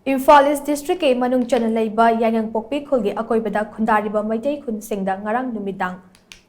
Imphal East District ke manung chana leiba yangang pokpi khulgi akoibada khundariba maitai khun singda ngarang numidang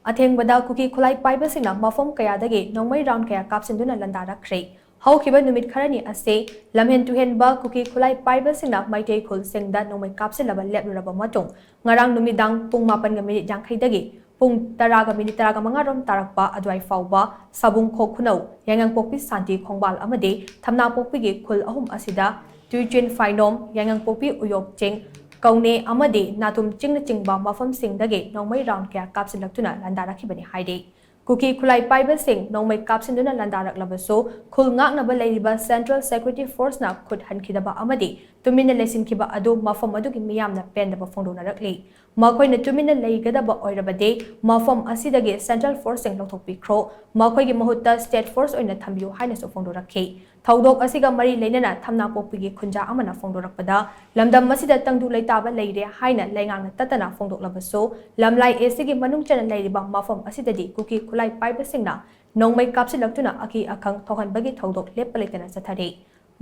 athengbada kuki khulai paiba singna mafom kaya dagi nongmai round kaya kapsinduna landara khre haukiba numit kharani ase lamhen tuhen ba kuki khulai paiba singna maitai khul singda nongmai kapsilaba lepluraba matung ngarang numidang pung 8 jangkhai dagi pung 10 rom tarakpa adwai fauba sabung khok khunau yangang pokpi santi khongbal amade thamna pokpi gi khul ahum asida Tuijin Fainom yangang popi uyok ching kaune amade natum chingna chingba mafam singdage nongmai round kya kapsinlaktuna landarakibani haide kuki khulai paiba sing nongmai kapsinduna landaraklabaso khulngak naba leiriba Central Security Force na khut hankidaba amade tumina lesinkiba adu mafam adugi miyamna pendaba fongdona rakli makoina tumina leigadaba oirabade mafam asidage Central Force sing lokthokpikro makoigi mahutta State Force oina thambiu haina so fongdorakhe Thaudok asiga mari leinana thamna pokpigi khunja amana fongdorakpada lamdam masida tangdu leitaba leire haina leingang tatana fongdoklabaso lamlai esigi manung chana leiriba mafam asidadi kuki khulai paiba singna nongmai kapsilaktuna aki akhang thohanbagi thaudok leppaleitana sathare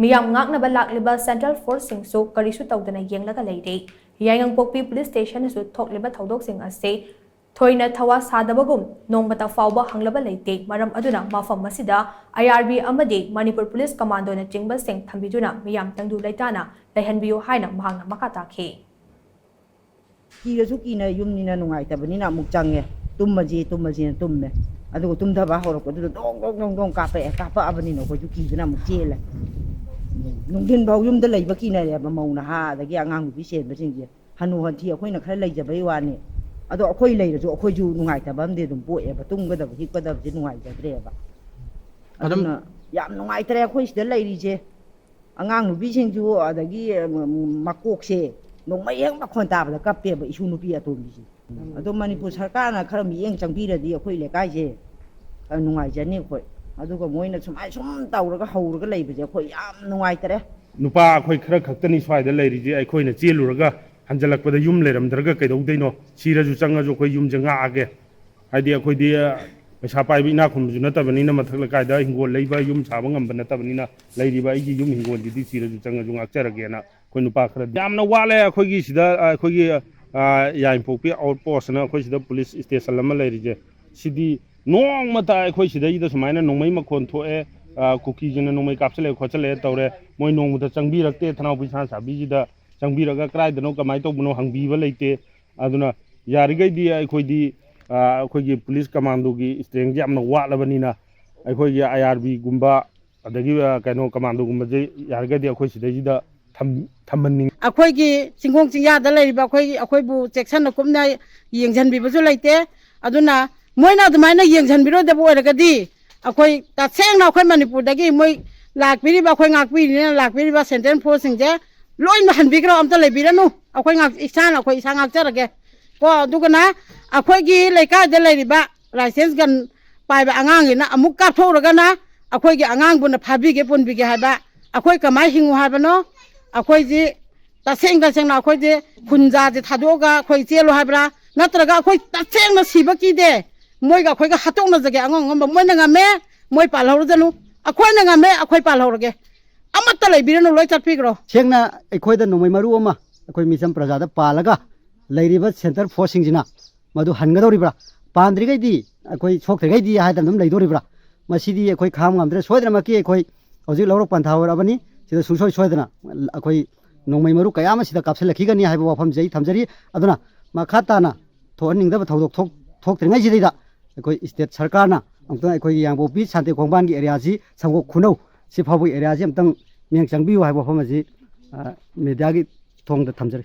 miyam ngaknaba lakliba Central Force singsu karisu tawdana yenglaga leire yangang pokpi police station su thokliba thaudok sing ase Thoina Thawa Sadabagum, Nongmata Fauba Hanglaba Late, Maram Aduna, Mafam Masida, IRB Amade, Manipur Police Commando na Jingba Singh Thambiduna, Miyam Tangdu Laitana, Laihanbiyo Haina Mahanga Makata Ke. Kina Yumnina Nungaitabanina Mukjange, Tumaji na Tumme. Adu Tumdaba Horoko, don't Kappa Avenino, what you keep the number jail. Nungin Bawum the Labakina, Mamona Ha, the young Vision, Basinja, Hanu Hantia, Queen of Helaja Bayani. Ado akhoi lei jo akhoi ju nungai ta bam de dum po e ba tung ga da hi pa da ji nungai ja tre ba aduna yam nungai tre akhoi sida lei ri je angang nu bi sing ju adagi makok se nongmai yang ma khon ta ba ka pe ba isu nu pi atom bi ji ado manipur sarkar na khara mi yeng chang bi ra di akhoi le kai je nungai ja ni khoi adu ko moi na sumai sum taw ra ga hau ra ga lei ba je akhoi yam nungai tre nupa akhoi khara khaktani swai da lei ri je akhoi na chelu ra ga Hanjalakpada yum leramdraga kaidaudaino siraju changaju khoi yum janga age haidi akhoi di pesa pai bina khumju natabanina mathakla kaida hingol leiba yum saba ngamba natabanina leiriba igi yum hingol di siraju changaju ngakcharage na khoi nupa khara yamna wale akhoi gi sida akhoi gi yaim pokpi outpost na akhoi sida police station lama leirije sidi nong mata akhoi sida ida sumaina nongmai makhon thoe kuki jina nongmai kapsale khochale tawre moi nong muta changbi rakte thanau pisa sabi jida Changbiraga cried the Nokamai Tobuno Hangbiva Late, Aduna Yarigadi, Akogi Police Commando, staying Jamna Walavanina, Akogi IRB Gumba, the Kano Commando Gumba, Yarigadi, Akoshida, Tamaning. Akogi, Singong Sia, the lady Bakoi, Akoibu, Texan, Kumna, Yang and Bibu Late, Aduna, Moina the minor Yang and Biro the Boyagadi, Akoi, that saying now Manipur, the game, like Viriba Queen, like Viriba Senten posting there. Loin mahan bigro am to le biranu akhoi ngak isan akhoi isangak charage ko dugana akhoi gi leika de le riba license gan pai ba angang ina amuk ka thoraga na akhoi gi angang bun phabi ge pun bi ge haba akhoi kamai hingu haba no akhoi ji ta seng na akhoi je khunja je thadoga akhoi chelo habra natraga akhoi ta seng na siba ki de moi ga akhoi ga hatok na jage angong ngam moi na ngame moi pal hor janu akhoi na ngame akhoi pal horage Amata lay birano loy chatpigro. Sengna akhoi da nomai maru ama akhoi misam prajada palaga leiriba center forcing jina madu hangadoribra pandri gai di akhoi soktre gai di ha dam leidoribra masidi akhoi kham ngamdre soidra maki akhoi hojik lawrok panthawar abani sida susoi soidna akhoi nomai maru kaya ma sida kapsel lakhi gani haiba wafam jai thamjari aduna makhata na thoning da thodok thoktre ngai jida akhoi state sarkar na amtang akhoi yangbo pi sante khongban gi area ji samgo khunau si phabu area ji amtang meng changbi wa ba phama ji media gi thong da thamjari